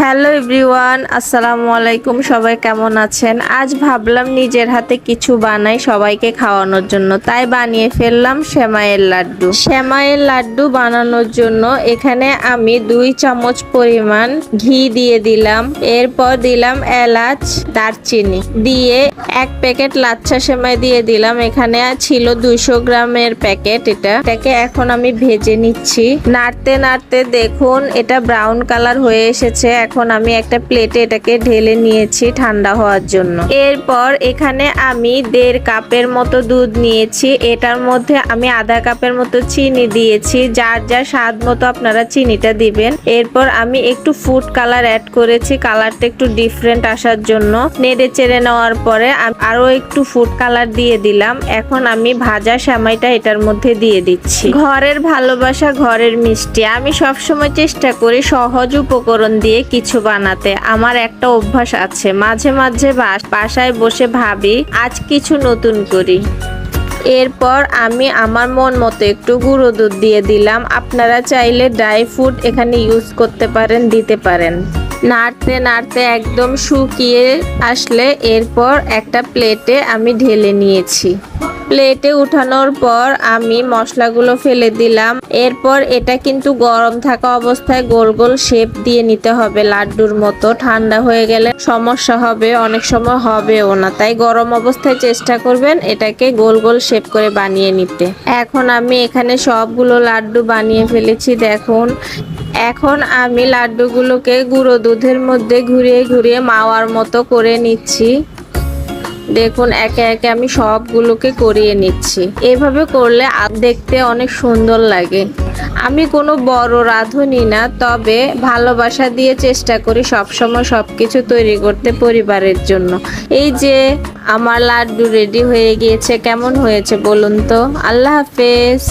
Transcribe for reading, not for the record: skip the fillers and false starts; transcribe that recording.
Hello everyone, আসসালামু আলাইকুম। সবাই কেমন আছেন? আজ ভাবলাম নিজের হাতে কিছু বানাই সবাইকে খাওয়ানোর জন্য, তাই বানিয়ে ফেললাম সেমাইয়ের লাড্ডু। সেমাইয়ের লাড্ডু বানানোর জন্য এখানে আমি 2 চামচ পরিমাণ ঘি দিয়ে দিলাম, এরপর দিলাম এলাচ, দারচিনি দিয়ে 1 প্যাকেট লাচ্ছা সেমাই দিয়ে দিলাম। এখানে ছিল 200 গ্রামের প্যাকেট। এটাকে এখন আমি ভেজে নিচ্ছি। নাড়তে নাড়তে দেখুন এটা ব্রাউন কালার হয়ে এসেছে। এখন আমি একটা প্লেটে এটাকে ঢেলে নিয়েছি ঠান্ডা হওয়ার জন্য। এরপর এখানে আমি 1.5 কাপের মতো দুধ নিয়েছি। এটার মধ্যে আমি আধা কাপের মতো চিনি দিয়েছি। যার যার স্বাদ মতো আপনারা চিনিটা দিবেন। এরপর আমি একটু ফুড কালার অ্যাড করেছি, কালারটা একটু ডিফারেন্ট আসার জন্য। নেড়ে চেড়ে নেওয়ার পরে আরো একটু ফুড কালার দিয়ে দিলাম। এখন আমি ভাজা সেমাইটা এটার মধ্যে দিয়ে দিচ্ছি। ঘরের ভালোবাসা, ঘরের মিষ্টি। আমি সবসময় চেষ্টা করি সহজ উপকরণ দিয়ে কিছু বানাতে। আমার একটা অভ্যাস আছে, মাঝে মাঝে বাসায় বসে ভাবি আজ কিছু নতুন করি। এরপর আমি আমার মন মতো একটু গুঁড়ো দুধ দিয়ে দিলাম। আপনারা চাইলে ড্রাই ফ্রুট এখানে ইউজ করতে পারেন, দিতে পারেন। নাড়তে নাড়তে একদম শুকিয়ে আসলে এরপর একটা প্লেটে আমি ঢেলে নিয়েছি। প্লেটে উঠানোর পর আমি মশলাগুলো ফেলে দিলাম। এরপর এটা কিন্তু গরম থাকা অবস্থায় গোল গোল শেপ দিয়ে নিতে হবে লাড্ডুর মতো। ঠান্ডা হয়ে গেলে সমস্যা হবে, অনেক সময় হবেও না। তাই গরম অবস্থায় চেষ্টা করবেন এটাকে গোল গোল শেপ করে বানিয়ে নিতে। এখন আমি এখানে সবগুলো লাড্ডু বানিয়ে ফেলেছি দেখুন। এখন আমি লাড্ডুগুলোকে গুঁড়ো দুধের মধ্যে ঘুরিয়ে ঘুরিয়ে মাওয়ার মতো করে নিচ্ছি। দেখুন একে একে আমি সবগুলোকে করিয়ে নিচ্ছি। এভাবে করলে দেখতে অনেক সুন্দর লাগে। আমি কোনো বড় রাঁধুনি না, তবে ভালোবাসা দিয়ে চেষ্টা করি সবসময় সবকিছু তৈরি করতে পরিবারের জন্য। এই যে আমার লাড্ডু রেডি হয়ে গিয়েছে। কেমন হয়েছে বলুন তো? আল্লাহ হাফেজ।